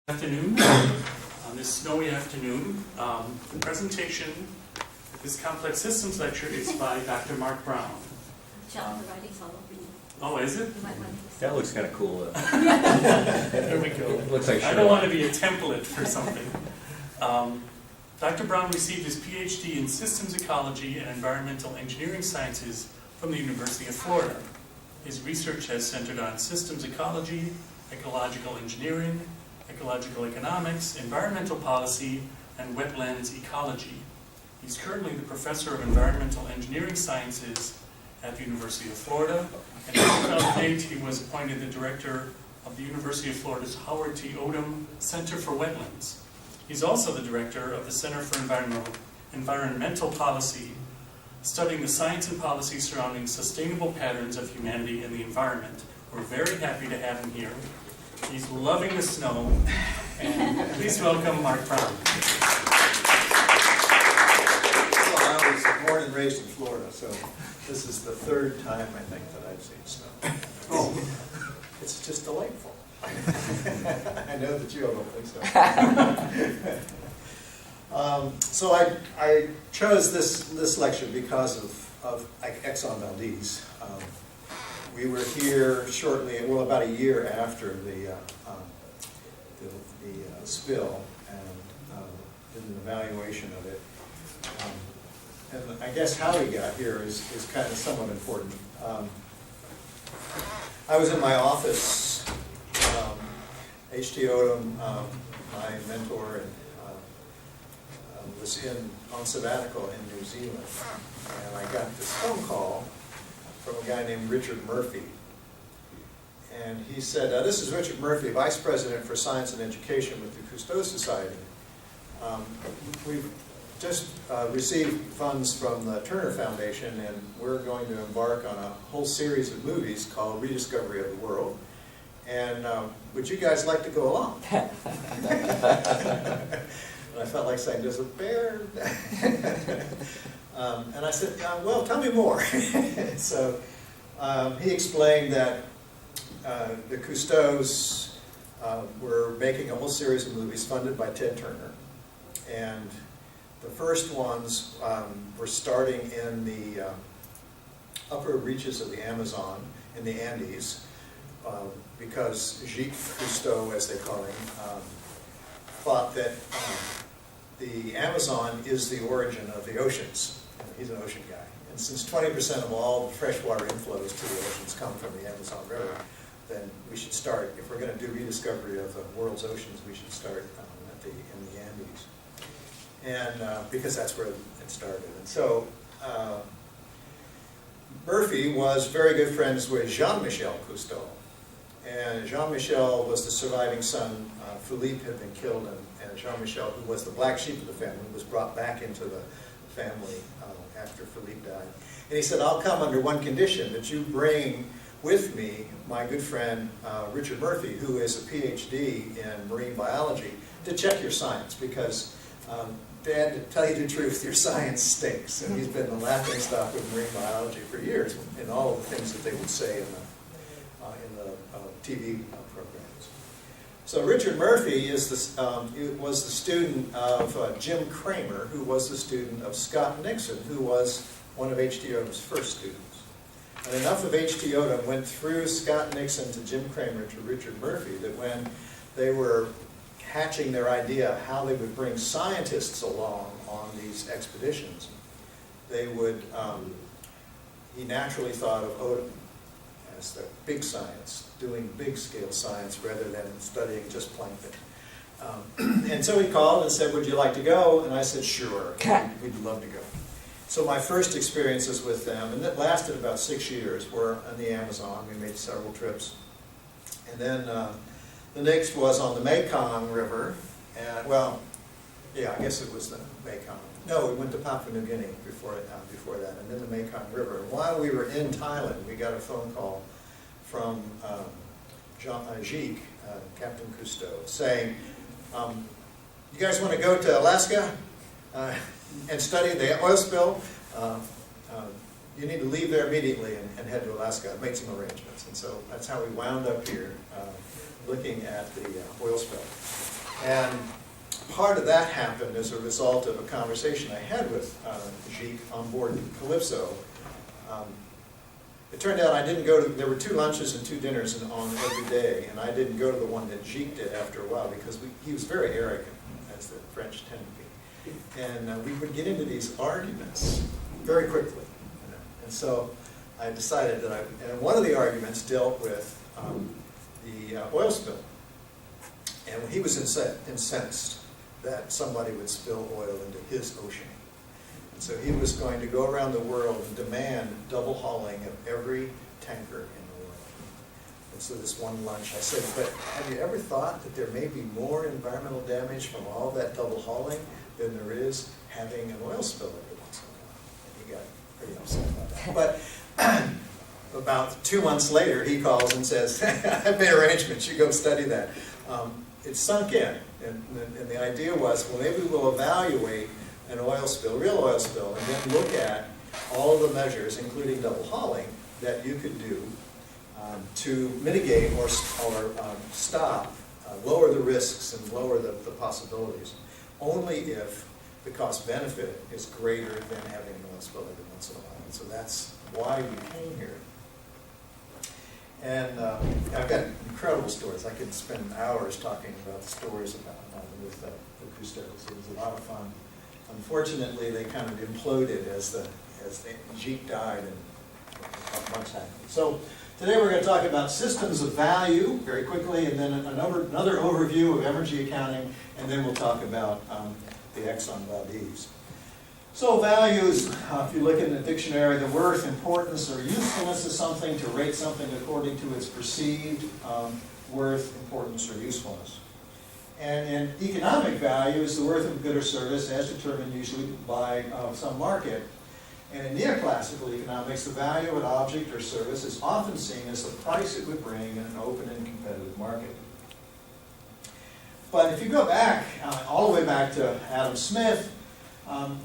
Afternoon. On this snowy afternoon, the presentation of this complex systems lecture is by Dr. Mark Brown. Shall the writing's all over you. Oh, is it? You might want to That looks kind of cool. There we go. Looks like I don't want to be a template for something. Dr. Brown received his PhD in systems ecology and environmental engineering sciences from the University of Florida. His research has centered on systems ecology, ecological engineering, ecological economics, environmental policy, and wetlands ecology. He's currently the professor of environmental engineering sciences at the University of Florida, and in 2008 he was appointed the director of the University of Florida's Howard T. Odom Center for Wetlands. He's also the director of the Center for Environmental Policy, studying the science and policy surrounding sustainable patterns of humanity and the environment. We're very happy to have him here. He's loving the snow, and please welcome Mark Brown. Well, I was born and raised in Florida, so this is the third time, I think, that I've seen snow. Oh, it's just delightful. I know that you all don't think so. So I chose this lecture because of Exxon Valdez. We were here shortly, well, about a year after the spill, and did an evaluation of it. And I guess how we got here is kind of somewhat important. I was in my office. H.T. Odom, my mentor, was on sabbatical in New Zealand, and I got this phone call from a guy named Richard Murphy. And he said, this is Richard Murphy, Vice President for Science and Education with the Cousteau Society. We've just received funds from the Turner Foundation, and we're going to embark on a whole series of movies called Rediscovery of the World. And would you guys like to go along? And I felt like saying, there's a bear? And I said, well, tell me more. So he explained that the Cousteaus were making a whole series of movies funded by Ted Turner. And the first ones were starting in the upper reaches of the Amazon, in the Andes, because Jacques Cousteau, as they call him, thought that the Amazon is the origin of the oceans. He's an ocean guy. And since 20% of all the freshwater inflows to the oceans come from the Amazon River, then we should start, if we're going to do rediscovery of the world's oceans, we should start in the Andes. And because that's where it started. And so Murphy was very good friends with Jean-Michel Cousteau. And Jean-Michel was the surviving son. Philippe had been killed, and Jean-Michel, who was the black sheep of the family, was brought back into the family after Philippe died. And he said, I'll come under one condition, that you bring with me my good friend Richard Murphy, who is a PhD in marine biology, to check your science, because Dad, to tell you the truth, your science stinks. And he's been the laughing stock of marine biology for years in all of the things that they would say in the TV programs. So Richard Murphy is was the student of Jim Cramer, who was the student of Scott Nixon, who was one of H.T. Odom's first students. And enough of H.T. Odom went through Scott Nixon to Jim Cramer to Richard Murphy that when they were hatching their idea how they would bring scientists along on these expeditions, they would, he naturally thought of Odom as the big science, doing big-scale science rather than studying just plankton. And so he called and said, would you like to go? And I said, sure, we'd love to go. So my first experiences with them, and that lasted about 6 years, were on the Amazon. We made several trips. And then the next was on the Mekong River. And, well, yeah, I guess it was the Mekong. No, we went to Papua New Guinea before that, and then the Mekong River. And while we were in Thailand, we got a phone call from Jacques, Captain Cousteau, saying, you guys want to go to Alaska and study the oil spill? You need to leave there immediately and head to Alaska. I made some arrangements. And so that's how we wound up here looking at the oil spill. And part of that happened as a result of a conversation I had with Jeek on board Calypso. It turned out I didn't go to, there were 2 lunches and 2 dinners on every day, and I didn't go to the one that Jeek did after a while because he was very arrogant, as the French tend to be. And we would get into these arguments very quickly. You know. And so I decided that and one of the arguments dealt with the oil spill. And he was incensed that somebody would spill oil into his ocean. And so he was going to go around the world and demand double hauling of every tanker in the world. And so this one lunch I said, but have you ever thought that there may be more environmental damage from all that double hauling than there is having an oil spill every once in a while? And he got pretty upset about that. But about 2 months later, he calls and says, I've made arrangements, you go study that. It sunk in, and the idea was, well, maybe we'll evaluate an oil spill, real oil spill, and then look at all the measures, including double hauling, that you could do to mitigate or stop, lower the risks and lower the possibilities, only if the cost-benefit is greater than having an oil spill every once in a while. And so that's why we came here. And I've got incredible stories. I could spend hours talking about the stories about with Cousteaus. It was a lot of fun. Unfortunately, they kind of imploded as the Jeek died and much happened. So today we're going to talk about systems of value very quickly, and then another overview of Emergy accounting, and then we'll talk about the Exxon Valdez. So values, if you look in the dictionary, the worth, importance, or usefulness of something, to rate something according to its perceived worth, importance, or usefulness. And in economic value is the worth of a good or service as determined usually by some market. And in neoclassical economics, the value of an object or service is often seen as the price it would bring in an open and competitive market. But if you go back, all the way back to Adam Smith,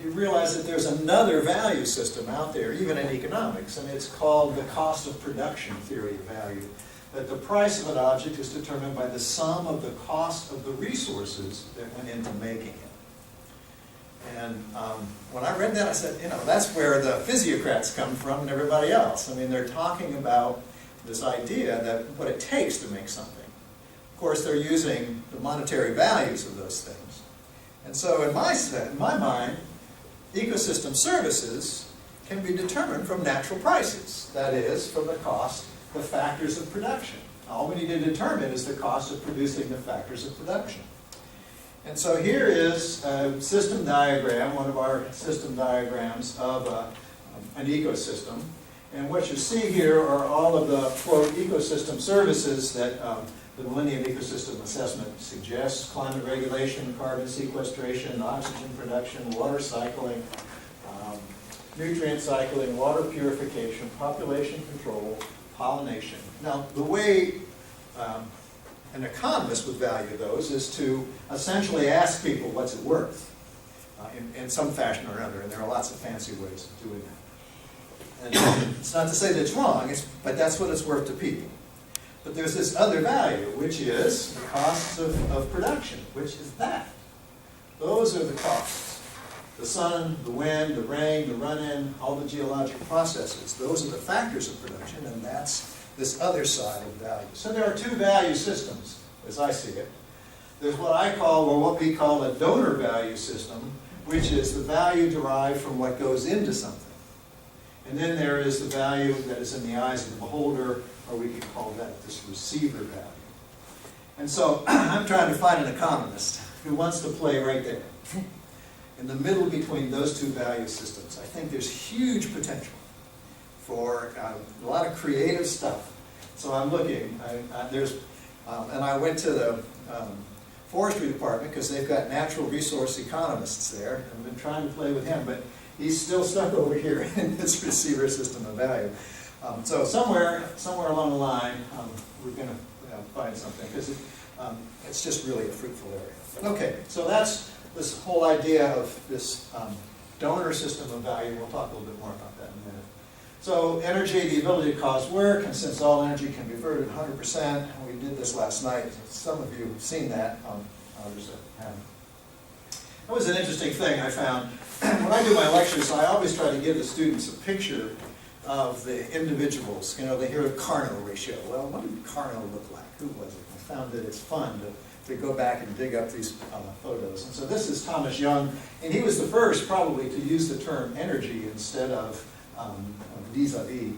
you realize that there's another value system out there, even in economics, and it's called the cost of production theory of value. That the price of an object is determined by the sum of the cost of the resources that went into making it. And when I read that, I said, that's where the physiocrats come from and everybody else. I mean, they're talking about this idea that what it takes to make something. Of course, they're using the monetary values of those things. And so in my mind, ecosystem services can be determined from natural prices. That is, from the cost, the factors of production. All we need to determine is the cost of producing the factors of production. And so here is a system diagram, one of our system diagrams of an ecosystem. And what you see here are all of the, quote, ecosystem services that the Millennium Ecosystem Assessment suggests: climate regulation, carbon sequestration, oxygen production, water cycling, nutrient cycling, water purification, population control, pollination. Now, the way an economist would value those is to essentially ask people, what's it worth? In some fashion or another, and there are lots of fancy ways of doing that. And it's not to say that it's wrong, but that's what it's worth to people. But there's this other value, which is the costs of production, which is that. Those are the costs. The sun, the wind, the rain, the run-in, all the geologic processes. Those are the factors of production, and that's this other side of value. So there are two value systems, as I see it. There's what I call, or what we call, a donor value system, which is the value derived from what goes into something. And then there is the value that is in the eyes of the beholder, or we could call that this receiver value. And so I'm trying to find an economist who wants to play right there, in the middle between those two value systems. I think there's huge potential for a lot of creative stuff. So I'm looking. And I went to the forestry department because they've got natural resource economists there. I've been trying to play with him, but he's still stuck over here in this receiver system of value. So somewhere along the line, we're going to find something, because it's just really a fruitful area. Okay, so that's this whole idea of this donor system of value. We'll talk a little bit more about that in a minute. So energy, the ability to cause work, and since all energy can be converted 100%, we did this last night. Some of you have seen that. There's a hammer. That was an interesting thing I found. When I do my lectures, I always try to give the students a picture of the individuals. You know, they hear a Carnot ratio. Well, what did Carnot look like? Who was it? I found that it's fun to go back and dig up these photos. And so this is Thomas Young, and he was the first probably to use the term energy instead of vis-a-vis,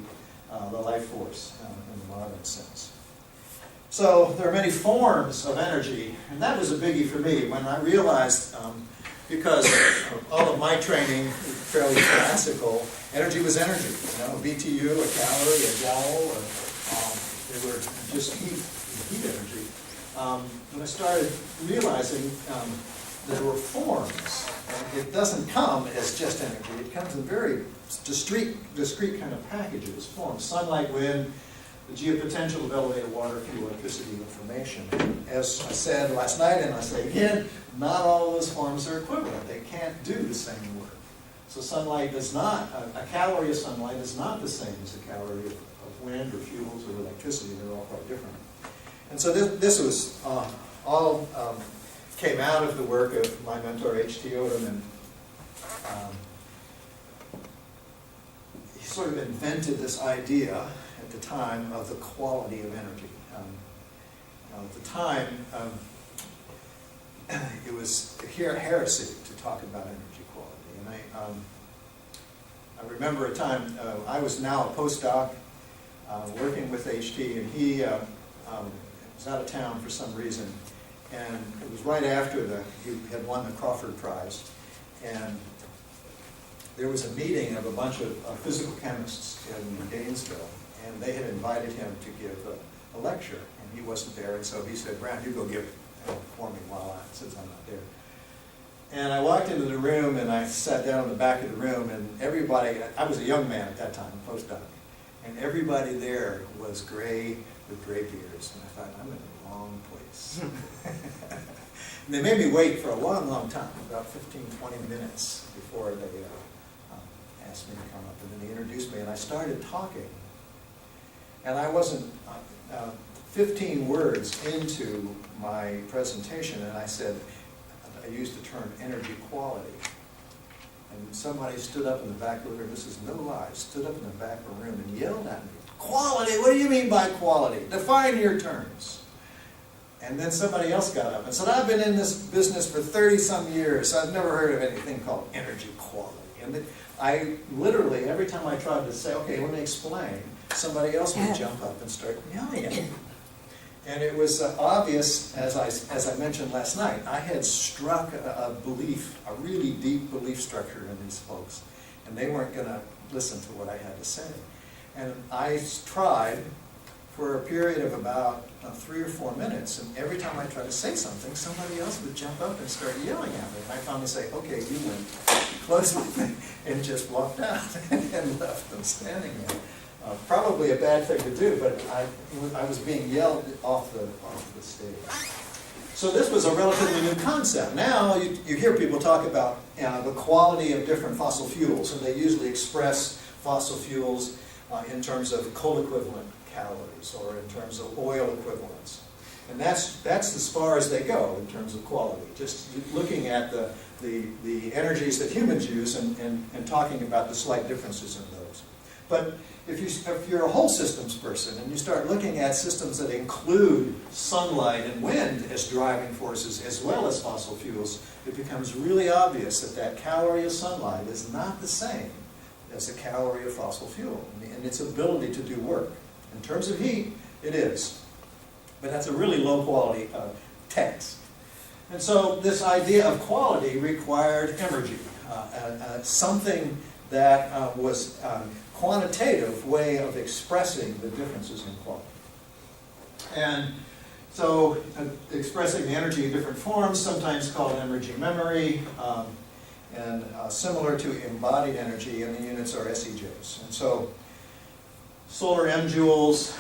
the life force in the modern sense. So there are many forms of energy, and that was a biggie for me when I realized, because all of my training, fairly classical, energy was energy. You know, BTU, a calorie, a joule, or they were just heat energy. When I started realizing there were forms, it doesn't come as just energy. It comes in very discrete kind of packages, forms: sunlight, wind, the geopotential of elevated water, fuel, electricity, information. As I said last night, and I say again, not all of those forms are equivalent. They can't do the same work. So sunlight does not, a calorie of sunlight is not the same as a calorie of wind or fuels or electricity. They're all quite different. And so this was all came out of the work of my mentor, H.T. Odom, and he sort of invented this idea at the time of the quality of energy. At the time, it was heresy to talk about energy quality. And I remember a time, I was now a postdoc working with H.T., and he was out of town for some reason. And it was right after he had won the Crawford Prize. And there was a meeting of a bunch of physical chemists in Gainesville, and they had invited him to give a lecture, and he wasn't there, and so he said, "Brown, you go give it for me since I'm not there." And I walked into the room, and I sat down in the back of the room, and everybody, I was a young man at that time, a postdoc, and everybody there was gray with gray beards, and I thought, I'm in the wrong place. And they made me wait for a long, long time, about 15, 20 minutes before they asked me to come up, and then they introduced me, and I started talking. And I wasn't 15 words into my presentation, and I said, I used the term energy quality. And somebody stood up in the back of the room, this is no lie, stood up in the back of the room and yelled at me, "Quality? What do you mean by quality? Define your terms." And then somebody else got up and said, "I've been in this business for 30-some years. I've never heard of anything called energy quality." And I literally, every time I tried to say, "Okay, let me explain," somebody else would jump up and start yelling at me. And it was obvious, as I mentioned last night, I had struck a belief, a really deep belief structure in these folks, and they weren't going to listen to what I had to say. And I tried for a period of about 3 or 4 minutes, and every time I tried to say something, somebody else would jump up and start yelling at me. And I finally say, "Okay, you win," closed my thing, and just walked out and left them standing there. Probably a bad thing to do, but I was being yelled off the stage. So this was a relatively new concept. Now you hear people talk about the quality of different fossil fuels, and they usually express fossil fuels in terms of coal-equivalent calories or in terms of oil equivalents. And that's as far as they go in terms of quality, just looking at the energies that humans use and talking about the slight differences in those. But if you're a whole systems person and you start looking at systems that include sunlight and wind as driving forces as well as fossil fuels, it becomes really obvious that calorie of sunlight is not the same as a calorie of fossil fuel and its ability to do work. In terms of heat, it is. But that's a really low quality text. And so this idea of quality required Emergy, something that was quantitative way of expressing the differences in quality. And so expressing the energy in different forms, sometimes called Emergy memory, and similar to embodied energy, and the units are SEJs. And so solar M-joules,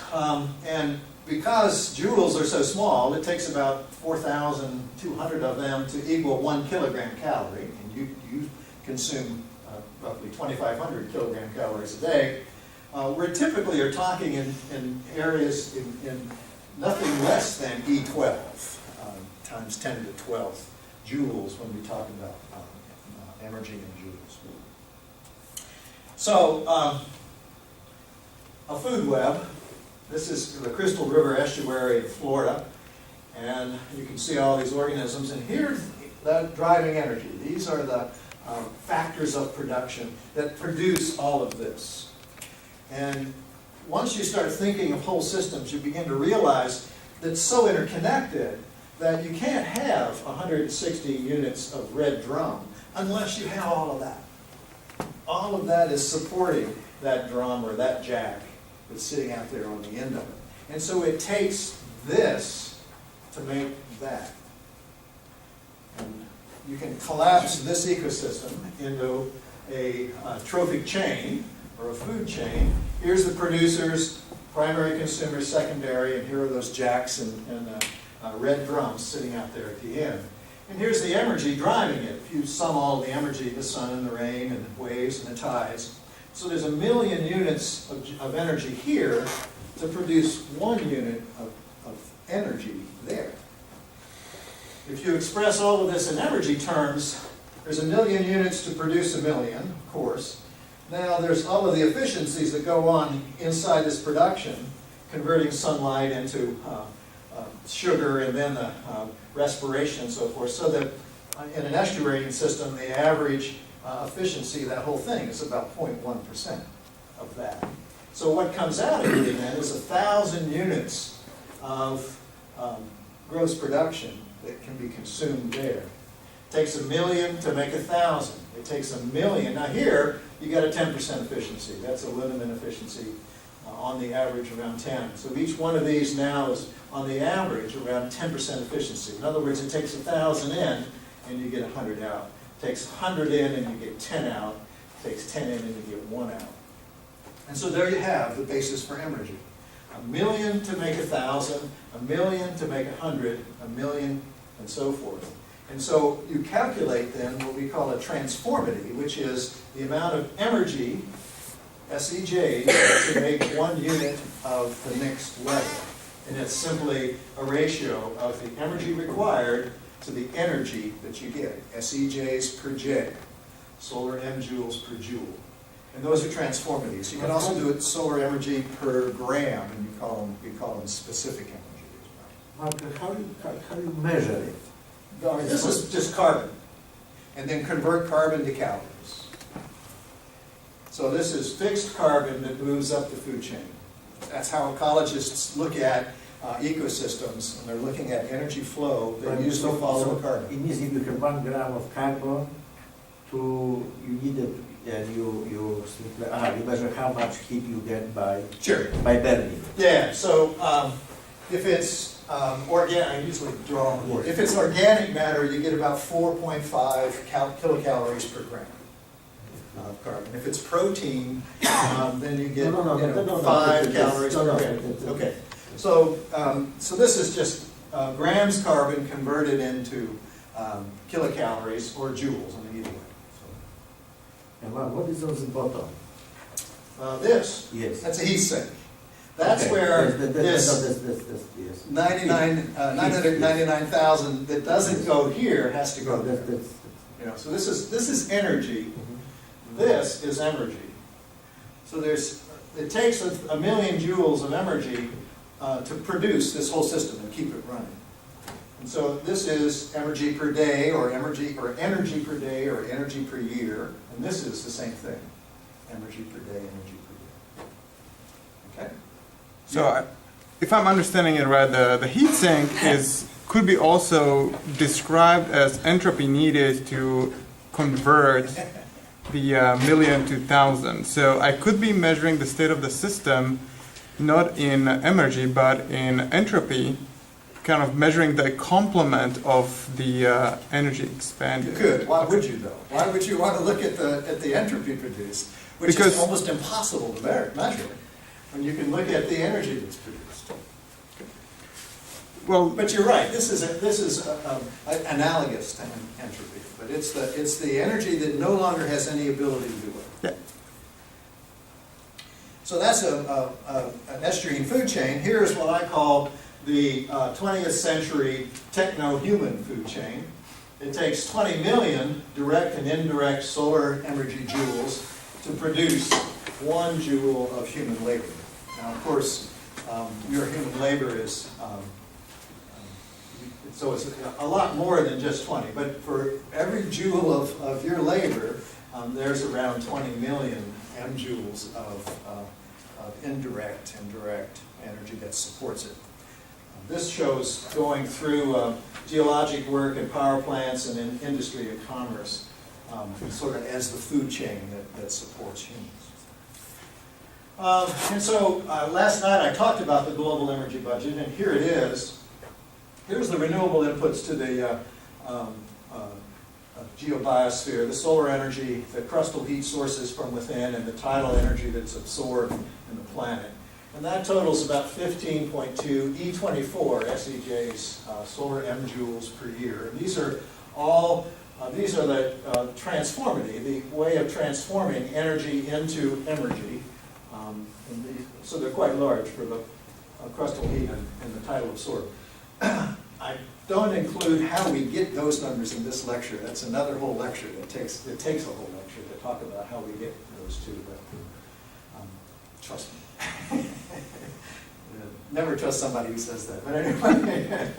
and because joules are so small, it takes about 4,200 of them to equal 1 kilogram calorie, and you consume roughly 2,500 kilogram calories a day. We typically are talking in areas in nothing less than E12 times 10 to the 12th joules when we talk about Emergy and joules. So, a food web. This is the Crystal River estuary of Florida, and you can see all these organisms, and here's the driving energy. These are the factors of production that produce all of this. And once you start thinking of whole systems, you begin to realize that it's so interconnected that you can't have 160 units of red drum unless you have all of that. All of that is supporting that drum or that jack that's sitting out there on the end of it. And so it takes this to make that. And you can collapse this ecosystem into a trophic chain or a food chain. Here's the producers, primary consumers, secondary, and here are those jacks and red drums sitting out there at the end. And here's the Emergy driving it. If you sum all the Emergy, the sun and the rain and the waves and the tides. So there's 1 million units of energy here to produce 1 unit of energy there. If you express all of this in Emergy terms, there's 1 million units to produce 1 million, of course. Now there's all of the efficiencies that go on inside this production, converting sunlight into sugar and then the respiration and so forth, so that in an estuarine system, the average efficiency of that whole thing is about 0.1% of that. So what comes out of it then is 1,000 units of gross production that can be consumed there. It takes 1 million to make 1,000. It takes 1 million. Now here, you got a 10% efficiency. That's a Lindemann efficiency on the average around 10. So each one of these now is on the average around 10% efficiency. In other words, it takes 1,000 in and you get 100 out. It takes 100 in and you get 10 out. It takes 10 in and you get 1 out. And so there you have the basis for Emergy. 1 million to make 1,000, 1 million to make 100, 1 million, and so forth. And so you calculate then what we call a transformity, which is the amount of Emergy, SEJs, to make 1 unit of the next level. And it's simply a ratio of the Emergy required to the energy that you get, SEJs per J, solar M joules per joule. And those are transformities. You can also do it solar Emergy per gram, and you call them specific Emergy as well. How do you measure it? This is just carbon, and then convert carbon to calories. So this is fixed carbon that moves up the food chain. That's how ecologists look at ecosystems, and they're looking at energy flow. They usually follow carbon. It means if you have 1 gram of carbon, you need it, and you measure how much heat you get by burning. Yeah. So if it's organic, I usually draw on wood. If it's organic matter, you get about 4.5 kilocalories per gram of carbon. If it's protein, then you get 5 calories per gram. Okay. So this is just grams carbon converted into kilocalories or joules, I mean, either way. And what is on the bottom? This, Yes. that's a heat sink. That's where yes. 999,000 that doesn't go here has to go there. That's So this is energy. This is Emergy. So it takes 1 million joules of Emergy to produce this whole system and keep it running. And so this is Emergy per day, or energy per day, or energy per year. And this is the same thing. Emergy per day, energy per year. Okay? So, if I'm understanding it right, the heat sink could be also described as entropy needed to convert the million to 1,000. So I could be measuring the state of the system not in Emergy but in entropy, kind of measuring the complement of the energy expanded. You could. Why would you though? Why would you want to look at the entropy produced, which is almost impossible to measure? When you can look at the energy that's produced. Well, but you're right. This is analogous to entropy, but it's the energy that no longer has any ability to do it. Yeah. So that's an estuarine food chain. Here's what I call the 20th century techno-human food chain. It takes 20 million direct and indirect solar energy joules to produce 1 joule of human labor. Now, of course, your human labor is, so it's a lot more than just 20, but for every joule of your labor, there's around 20 million M-joules of indirect and direct energy that supports it. This shows going through geologic work and power plants and in industry and commerce, sort of as the food chain that supports humans. And so last night I talked about the global energy budget, and here it is. Here's the renewable inputs to the geobiosphere, the solar energy, the crustal heat sources from within, and the tidal energy that's absorbed in the planet. And that totals about 15.2 E24 SEJs, solar M-joules per year. And these are all, these are the transformity, the way of transforming energy into Emergy. So they're quite large for the crustal heat and the tidal absorb. I don't include how we get those numbers in this lecture. That's another whole lecture. It takes a whole lecture to talk about how we get those two. But trust me. Never trust somebody who says that. But anyway,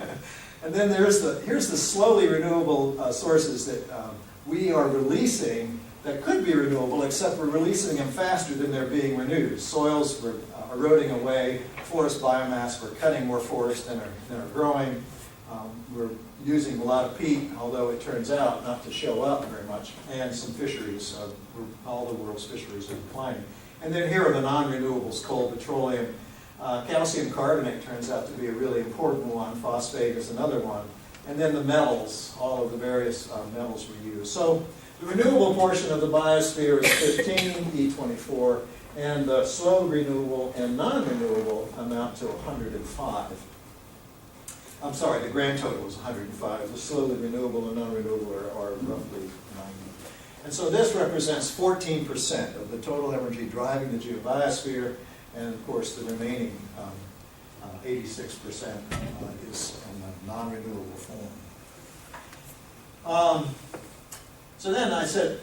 and then here's the slowly renewable sources that we are releasing that could be renewable, except we're releasing them faster than they're being renewed. Soils were eroding away, forest biomass, we're cutting more forest than are growing. We're using a lot of peat, although it turns out not to show up very much, and some fisheries. All the world's fisheries are declining. And then here are the non-renewables, coal, petroleum. Calcium carbonate turns out to be a really important one. Phosphate is another one. And then the metals, all of the various metals we use. So the renewable portion of the biosphere is 15, E24, and the slow renewable and non-renewable amount to 105. I'm sorry, the grand total is 105. The slowly renewable and non-renewable are roughly 90. And so this represents 14% of the total energy driving the geobiosphere, and of course the remaining 86% is in a non-renewable form. So then I said,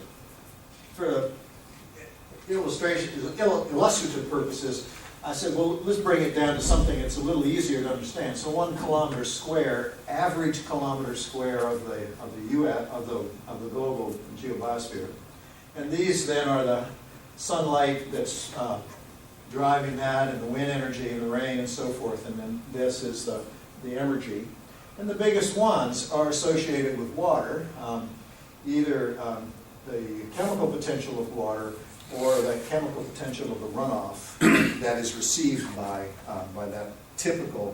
for illustration, illustrative purposes, I said, well, let's bring it down to something that's a little easier to understand. So 1 kilometer square, average kilometer square of the global geobiosphere, and these then are the sunlight that's driving that, and the wind energy, and the rain, and so forth. And then this is the Emergy, and the biggest ones are associated with water, either the chemical potential of water or the chemical potential of the runoff that is received by that typical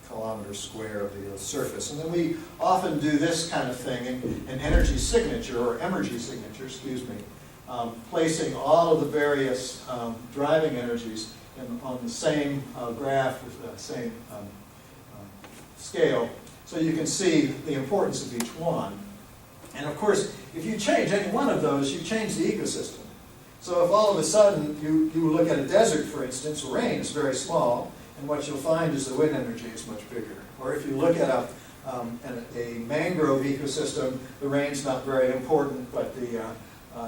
kilometer square of the Earth's surface. And then we often do this kind of thing in energy signature, or Emergy signature, excuse me, placing all of the various driving energies on the same graph with the same scale, so you can see the importance of each one. And of course, if you change any one of those, you change the ecosystem. So if all of a sudden you look at a desert, for instance, rain is very small, and what you'll find is the wind energy is much bigger. Or if you look at a mangrove ecosystem, the rain's not very important, but the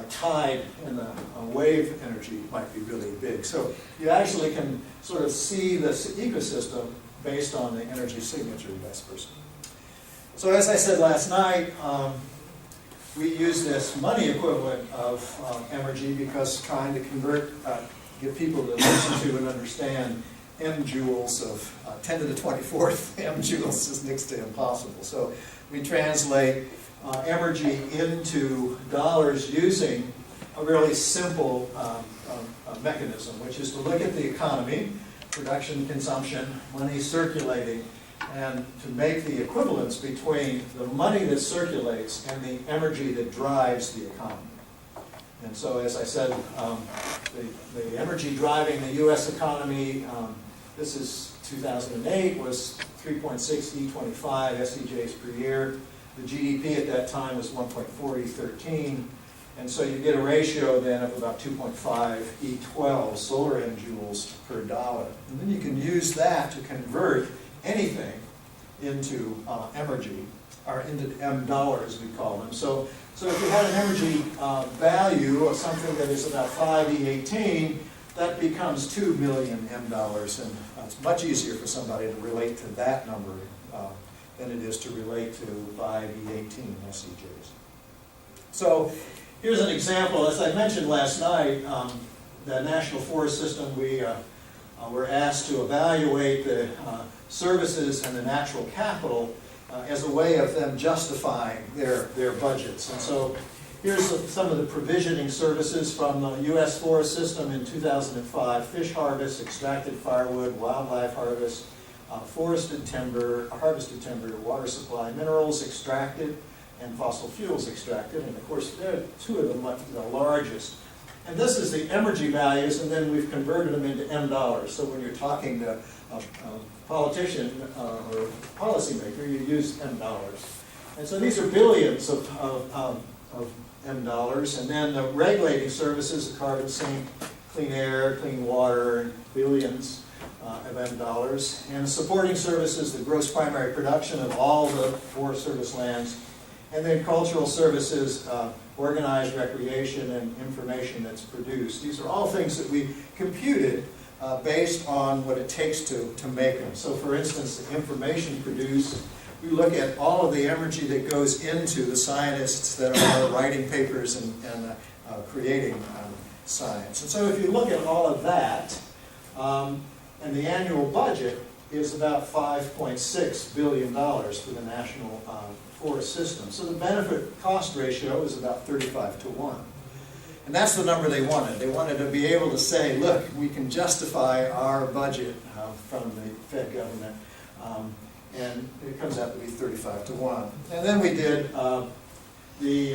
tide and the wave energy might be really big. So you actually can sort of see this ecosystem based on the energy signature and vice versa. So as I said last night, we use this money equivalent of Emergy because trying to get people to listen to and understand M-joules of 10 to the 24th M-joules is next to impossible. So we translate Emergy into dollars using a really simple mechanism, which is to look at the economy, production, consumption, money circulating, and to make the equivalence between the money that circulates and the energy that drives the economy. And so, as I said, the energy driving the U.S. economy, this is 2008, was 3.6 E25 SEJs per year. The GDP at that time was 1.4 E13. And so you get a ratio then of about 2.5 E12 solar M joules per dollar. And then you can use that to convert anything into Emergy, or into M dollars, we call them. So if you had an Emergy value of something that is about 5 E18, that becomes 2 million M dollars. And it's much easier for somebody to relate to that number than it is to relate to 5 E18 SEJs. So here's an example. As I mentioned last night, the National Forest System, we were asked to evaluate the services and the natural capital as a way of them justifying their budgets. And so here's some of the provisioning services from the U.S. Forest System in 2005: fish harvest, extracted firewood, wildlife harvest, forested timber, harvested timber, water supply, minerals extracted, and fossil fuels extracted. And of course, they're two of the largest. And this is the Emergy values, and then we've converted them into M dollars. So when you're talking to a politician or policymaker, you use M dollars. And so these are billions of M dollars. And then the regulating services, the carbon sink, clean air, clean water, and billions of M dollars. And the supporting services, the gross primary production of all the Forest Service lands. And then cultural services, organized recreation and information that's produced. These are all things that we computed based on what it takes to make them. So for instance, the information produced, we look at all of the energy that goes into the scientists that are writing papers and creating science. And so if you look at all of that, and the annual budget is about $5.6 billion for the National Forest System. So the benefit-cost ratio is about 35-to-1. And that's the number they wanted. They wanted to be able to say, look, we can justify our budget from the Fed government, and it comes out to be 35-to-1. And then we did the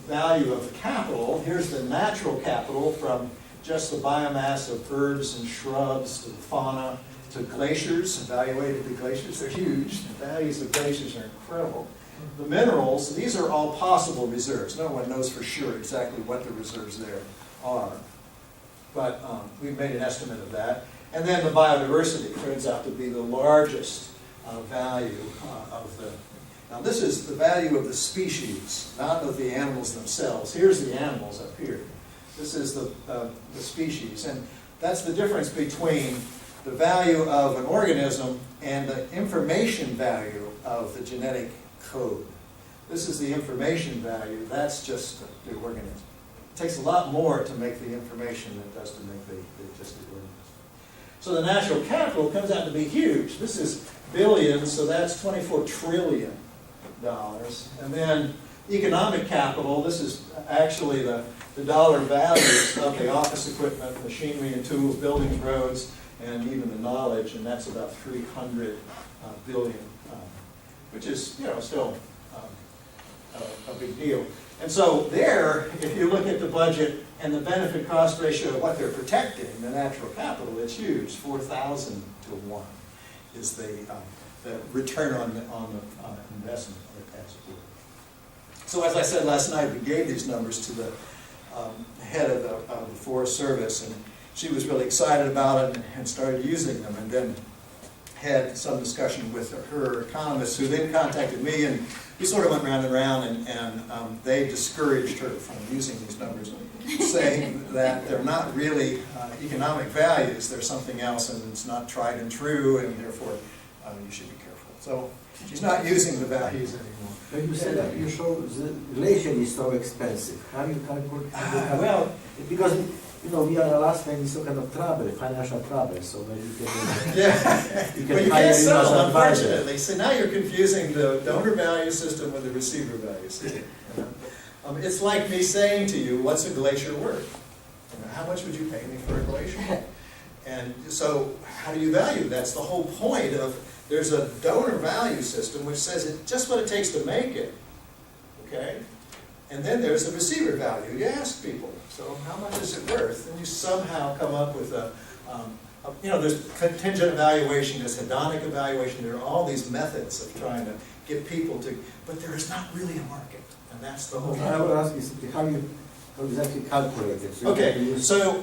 value of the capital. Here's the natural capital from just the biomass of herbs and shrubs to the fauna to glaciers. Evaluated the glaciers. They're huge. The values of glaciers are incredible. The minerals, these are all possible reserves. No one knows for sure exactly what the reserves there are. But we've made an estimate of that. And then the biodiversity turns out to be the largest value of the... Now this is the value of the species, not of the animals themselves. Here's the animals up here. This is the species. And that's the difference between the value of an organism and the information value of the genetic code. This is the information value. That's just the organism. It takes a lot more to make the information than it does to make just the organism. So the natural capital comes out to be huge. This is billions, so that's $24 trillion. And then economic capital, this is actually the dollar values of the office equipment, machinery and tools, buildings, roads, and even the knowledge, and that's about 300 billion, which is, still a big deal. And so there, if you look at the budget and the benefit-cost ratio of what they're protecting, the natural capital, it's huge. 4,000-to-1 is the return on the investment as it were. So as I said last night, we gave these numbers to the head of the Forest Service, and she was really excited about it and started using them, and then had some discussion with her economists, who then contacted me, and we sort of went round and round, and they discouraged her from using these numbers, saying that they're not really economic values, they're something else, and it's not tried and true, and therefore you should be careful. So she's not using the values anymore. But you said that you show the glacier is so expensive. How do you calculate? Well, because we are Alaska in some kind of trouble, financial trouble, so maybe you can... yeah, you well, you can't sell, unfortunately. So now you're confusing the donor value system with the receiver value system. It's like me saying to you, what's a glacier worth? How much would you pay me for a glacier? And so how do you value? That's the whole point of, there's a donor value system which says just what it takes to make it, okay? And then there's the receiver value. You ask people, so how much is it worth? And you somehow come up with there's contingent evaluation, there's hedonic evaluation, there are all these methods of trying to get people to, but there is not really a market. And that's the whole I will ask you simply, how you exactly calculated. So you Okay, have to use- so,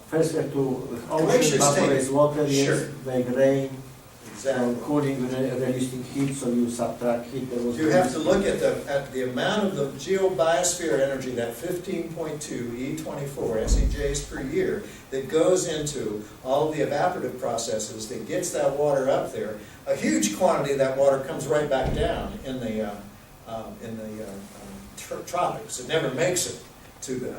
First, you have to Glaciers evaporate take- water, Sure. yes, make rain, exactly. cooling, releasing heat, so you subtract heat. There was You have to look at the amount of the geobiosphere energy, that 15.2 E24 SEJs per year, that goes into all of the evaporative processes that gets that water up there. A huge quantity of that water comes right back down in the tropics. It never makes it to the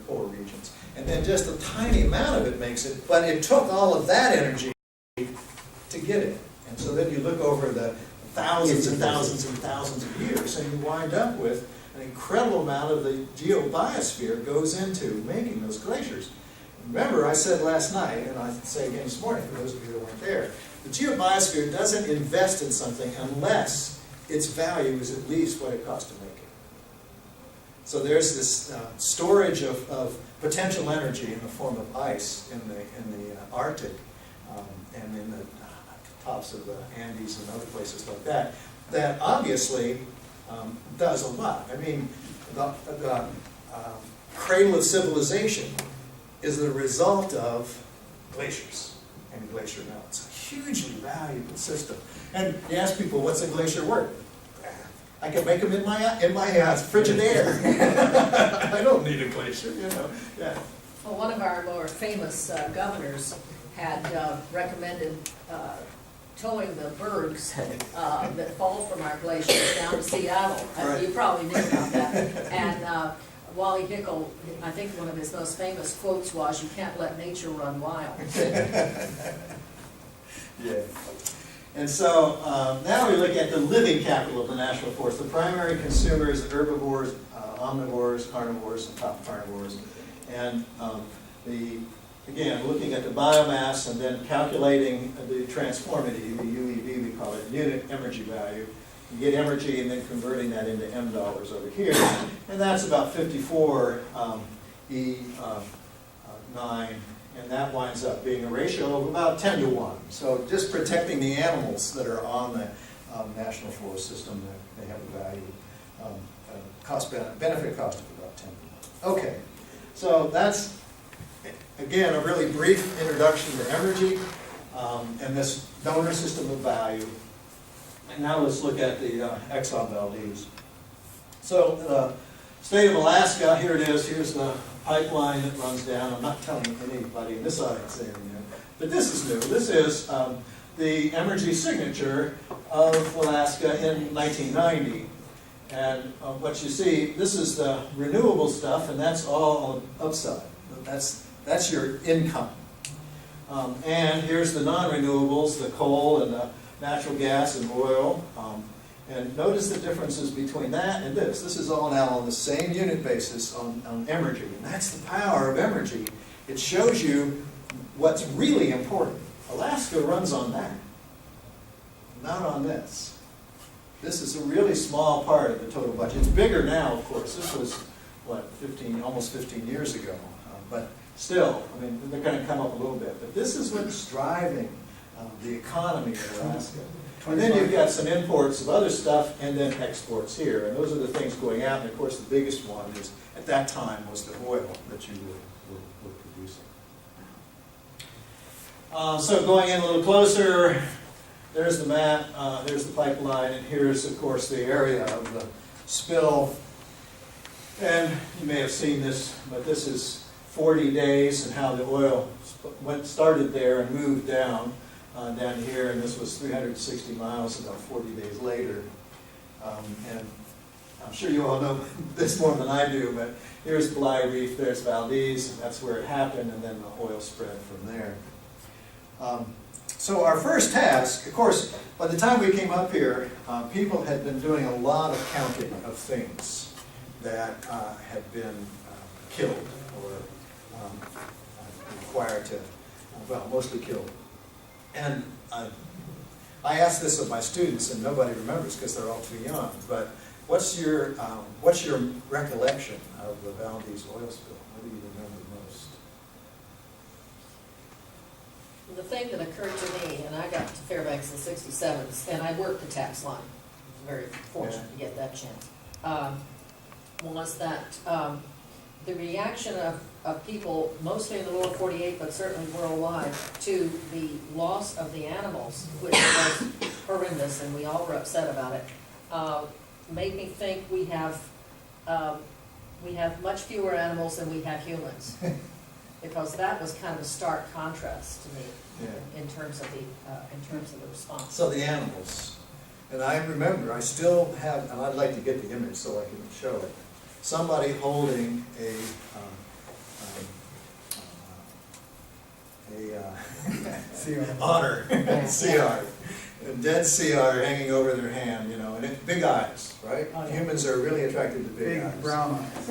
polar regions. And then just a tiny amount of it makes it, but it took all of that energy to get it. And so then you look over the thousands and thousands and thousands of years, and you wind up with an incredible amount of the geobiosphere goes into making those glaciers. Remember, I said last night, and I say again this morning for those of you that weren't there, the geobiosphere doesn't invest in something unless its value is at least what it costs to make it. So there's this storage of potential energy in the form of ice in the Arctic and in the tops of the Andes and other places like that, that obviously does a lot. I mean, the cradle of civilization is the result of glaciers and glacier melt. It's a hugely valuable system. And you ask people, what's a glacier worth? I can make them in my Frigidaire. I don't need a glacier, you know. Yeah. Well, one of our more famous governors had recommended towing the bergs that fall from our glaciers down to Seattle. Right. You probably knew about that. And Wally Hickel, I think one of his most famous quotes was, "You can't let nature run wild." Yeah. And so now we look at the living capital of the national forest. The primary consumers, herbivores, omnivores, carnivores, and top carnivores. And again, looking at the biomass and then calculating the transformity, the UEV we call it, unit Emergy value. You get Emergy and then converting that into M dollars over here. And that's about 54 E9. And that winds up being a ratio of about 10 to 1. So just protecting the animals that are on the national forest system, they have a value, benefit cost of about 10 to 1. Okay, so that's, again, a really brief introduction to Emergy and this donor system of value. And now let's look at the Exxon Valdez. So the state of Alaska, here it is, here's the pipeline that runs down. I'm not telling anybody in this audience anything new, but this is new. This is the Emergy signature of Alaska in 1990. And what you see, this is the renewable stuff, and that's all upside. That's your income. And here's the non-renewables, the coal and the natural gas and oil. And notice the differences between that and this. This is all now on the same unit basis on Emergy. And that's the power of Emergy. It shows you what's really important. Alaska runs on that, not on this. This is a really small part of the total budget. It's bigger now, of course. This was, what, almost 15 years ago. But still, I mean, they're going to come up a little bit. But this is what's driving the economy of Alaska. And then you've got some imports of other stuff and then exports here. And those are the things going out. And of course, the biggest one is, at that time, was the oil that you were producing. So going in a little closer, there's the map, there's the pipeline, and here's, of course, the area of the spill. And you may have seen this, but this is 40 days and how the oil started there and moved down here, and this was 360 miles about 40 days later. And I'm sure you all know this more than I do, but here's Bly Reef, there's Valdez, and that's where it happened, and then the oil spread from there. So our first task, of course, by the time we came up here, people had been doing a lot of counting of things that had been killed or required to, well, mostly killed. And I asked this of my students, and nobody remembers because they're all too young, but what's your recollection of the Valdez oil spill? What do you remember most? The thing that occurred to me, and I got to Fairbanks in '67, and I worked the tax line. I was very fortunate to get that chance. Was that the reaction of people, mostly in the lower 48, but certainly worldwide, to the loss of the animals, which was horrendous, and we all were upset about it, made me think we have much fewer animals than we have humans. Because that was kind of a stark contrast to me Yeah. in terms of the response. So the animals, and I remember, I still have, and I'd like to get the image so I can show it, somebody holding a honor, CR, a dead CR hanging over their hand, you know, and it, big eyes, right? Humans are really attracted to big eyes. Big brown eyes.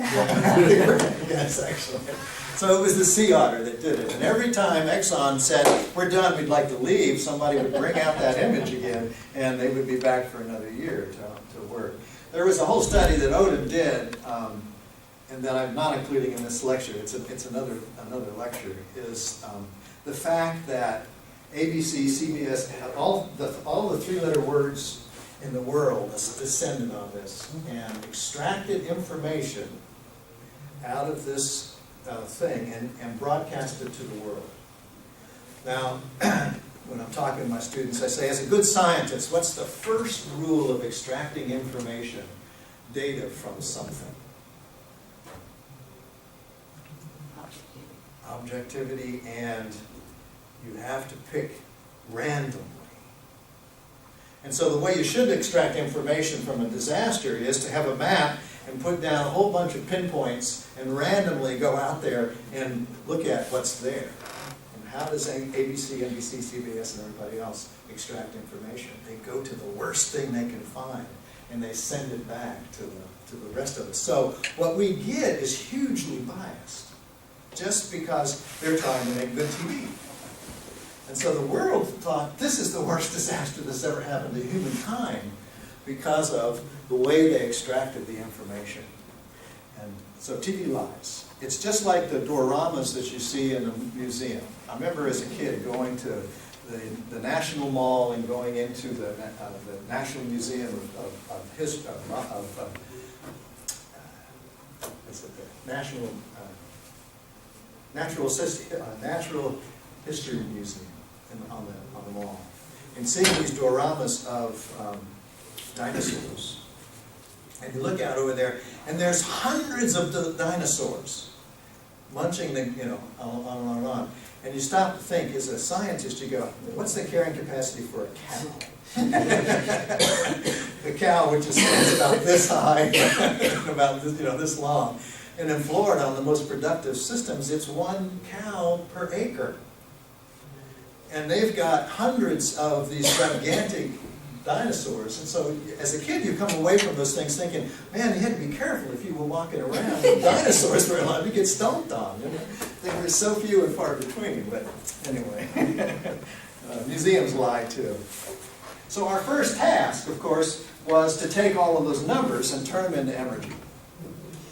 Yes, actually. So it was the sea otter that did it. And every time Exxon said, we're done, we'd like to leave, somebody would bring out that image again, and they would be back for another year to work. There was a whole study that Odin did, and that I'm not including in this lecture, it's another lecture, is the fact that ABC, CBS, all the three-letter words in the world descended on this and extracted information out of this thing and broadcast it to the world. Now, when I'm talking to my students, I say, as a good scientist, what's the first rule of extracting information, data from something? Objectivity, and you have to pick randomly. And so the way you should extract information from a disaster is to have a map and put down a whole bunch of pinpoints and randomly go out there and look at what's there. And how does ABC, NBC, CBS, and everybody else extract information? They go to the worst thing they can find and they send it back to the rest of us. So what we get is hugely biased just because they're trying to make good TV. And so the world thought, this is the worst disaster that's ever happened to humankind because of the way they extracted the information. And so TV lies. It's just like the dioramas that you see in the museum. I remember as a kid going to the National Mall and going into the National Museum of History, Natural History Museum on the mall, and seeing these dioramas of dinosaurs. And you look out over there, and there's hundreds of the dinosaurs munching the, you know, on and on. And you stop to think, as a scientist, you go, what's the carrying capacity for a cow? The cow, which is about this high, about this, this long. And in Florida, on the most productive systems, it's 1 cow per acre. And they've got hundreds of these gigantic dinosaurs. And so as a kid, you come away from those things thinking, man, you had to be careful if you were walking around. Dinosaurs were allowed to get stomped on. They were so few and far between. But anyway, museums lie too. So our first task, of course, was to take all of those numbers and turn them into Emergy.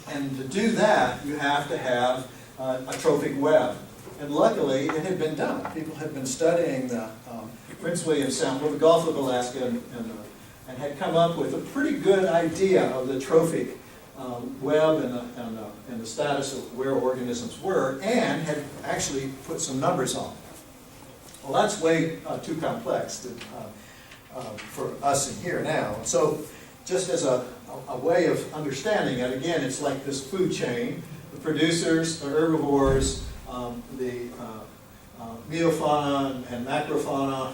And to do that, you have to have a trophic web. And luckily, it had been done. People had been studying the Prince William Sound, the Gulf of Alaska, and had come up with a pretty good idea of the trophic web and the status of where organisms were, and had actually put some numbers on it. Well, that's way too complex for us in here now. So just as a way of understanding it, again, it's like this food chain. The producers, the herbivores, the meiofauna and macrofauna,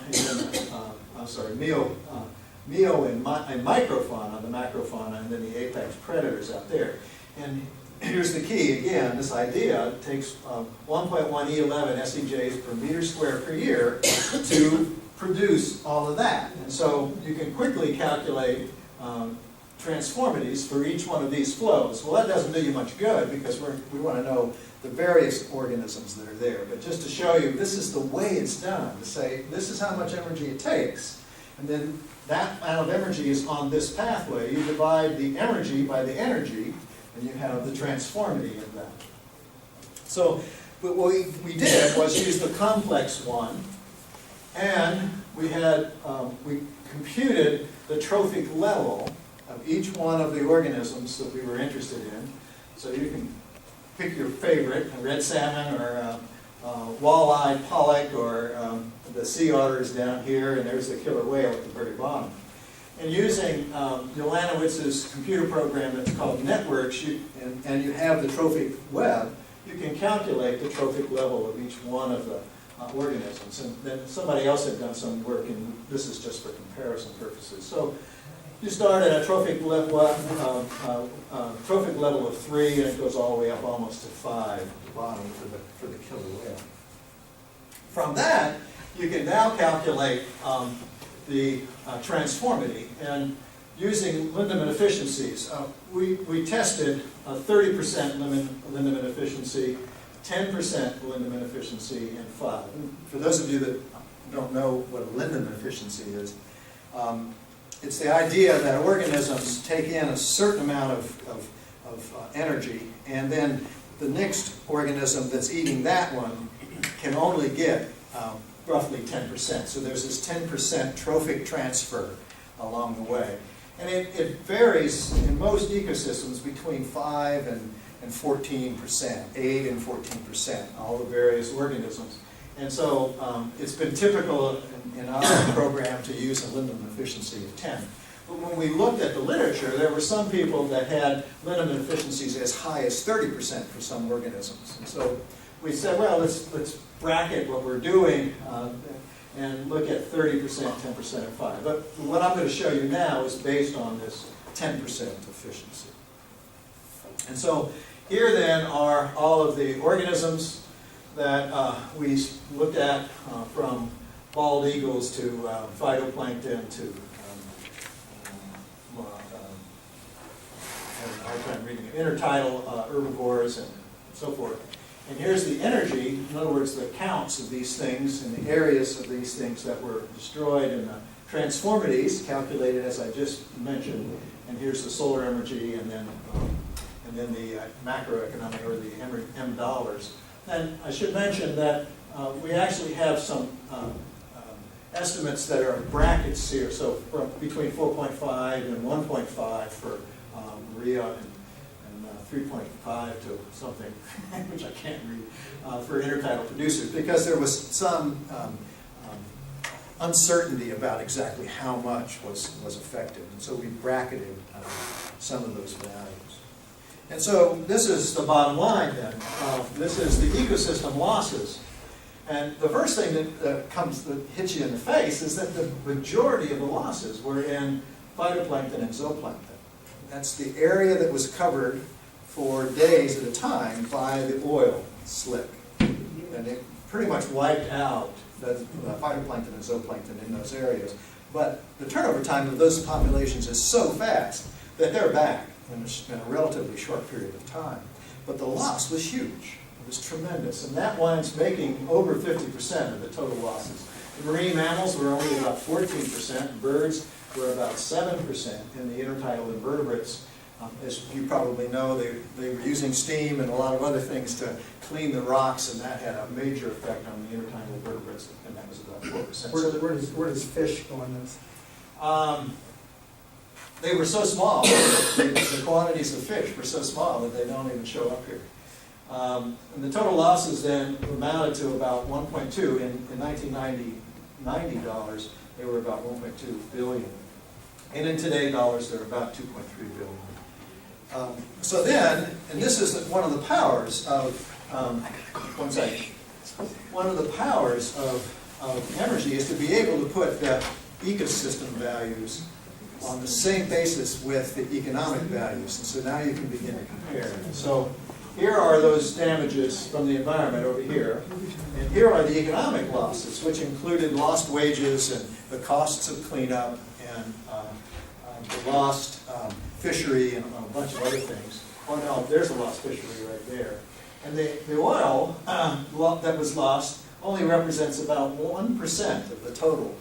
meo and microfauna, the macrofauna, and then the apex predators out there. And here's the key, again, this idea takes 1.1 E11 SEJs per meter square per year to produce all of that. And so you can quickly calculate transformities for each one of these flows. Well, that doesn't do you much good because we want to know the various organisms that are there. But just to show you, this is the way it's done, to say this is how much energy it takes. And then that amount of energy is on this pathway. You divide the energy by the energy, and you have the transformity of that. So what we did was use the complex one, and we computed the trophic level of each one of the organisms that we were interested in. So you can pick your favorite, a red salmon or walleye pollock, or the sea otters down here, and there's the killer whale at the very bottom. And using Milanowitz's computer program that's called Networks, and you have the trophic web, you can calculate the trophic level of each one of the organisms. And then somebody else had done some work, and this is just for comparison purposes. So you start at a trophic level of 3, and it goes all the way up almost to 5 at the bottom for the killer whale. From that, you can now calculate the transformity, and using Lindemann efficiencies. We tested a 30% Lindemann efficiency, 10% Lindemann efficiency, and 5. For those of you that don't know what a Lindemann efficiency is, it's the idea that organisms take in a certain amount of energy, and then the next organism that's eating that one can only get roughly 10%. So there's this 10% trophic transfer along the way. And it varies in most ecosystems between 5 and 14%, 8 and 14%, all the various organisms. And so it's been typical in our program to use a Lindemann efficiency of 10. But when we looked at the literature, there were some people that had Lindemann efficiencies as high as 30% for some organisms. And so we said, well, let's bracket what we're doing and look at 30%, 10%, and 5. But what I'm going to show you now is based on this 10% efficiency. And so here then are all of the organisms that we looked at, from bald eagles to phytoplankton to I have a hard time reading it, intertidal herbivores and so forth. And here's the energy, in other words, the counts of these things and the areas of these things that were destroyed, and the transformities calculated as I just mentioned. And here's the solar energy, and then the macroeconomic, or the M dollars. And I should mention that we actually have some estimates that are brackets here, so from between 4.5 and 1.5 for Maria, and 3.5 to something, which I can't read, for intertidal producers, because there was some uncertainty about exactly how much was affected. And so we bracketed some of those values. And so this is the bottom line then. This is the ecosystem losses. And the first thing that hits you in the face is that the majority of the losses were in phytoplankton and zooplankton. That's the area that was covered for days at a time by the oil slick. And it pretty much wiped out the phytoplankton and zooplankton in those areas. But the turnover time of those populations is so fast that they're back in a relatively short period of time. But the loss was huge. It was tremendous. And that winds making over 50% of the total losses. The marine mammals were only about 14%. Birds were about 7%. And the intertidal invertebrates, as you probably know, they were using steam and a lot of other things to clean the rocks, and that had a major effect on the intertidal invertebrates, and that was about 4%. Where does fish go in this? They were so small, the quantities of fish were so small that they don't even show up here. And the total losses then amounted to about 1.2. In 1990 dollars, they were about 1.2 billion. And in today dollars, they're about 2.3 billion. So then, and this is one of the powers of, one of the powers of Emergy is to be able to put the ecosystem values on the same basis with the economic values. And so now you can begin to compare. So here are those damages from the environment over here. And here are the economic losses, which included lost wages and the costs of cleanup and the lost fishery and a bunch of other things. Oh no, there's a lost fishery right there. And the oil that was lost only represents about 1% of the total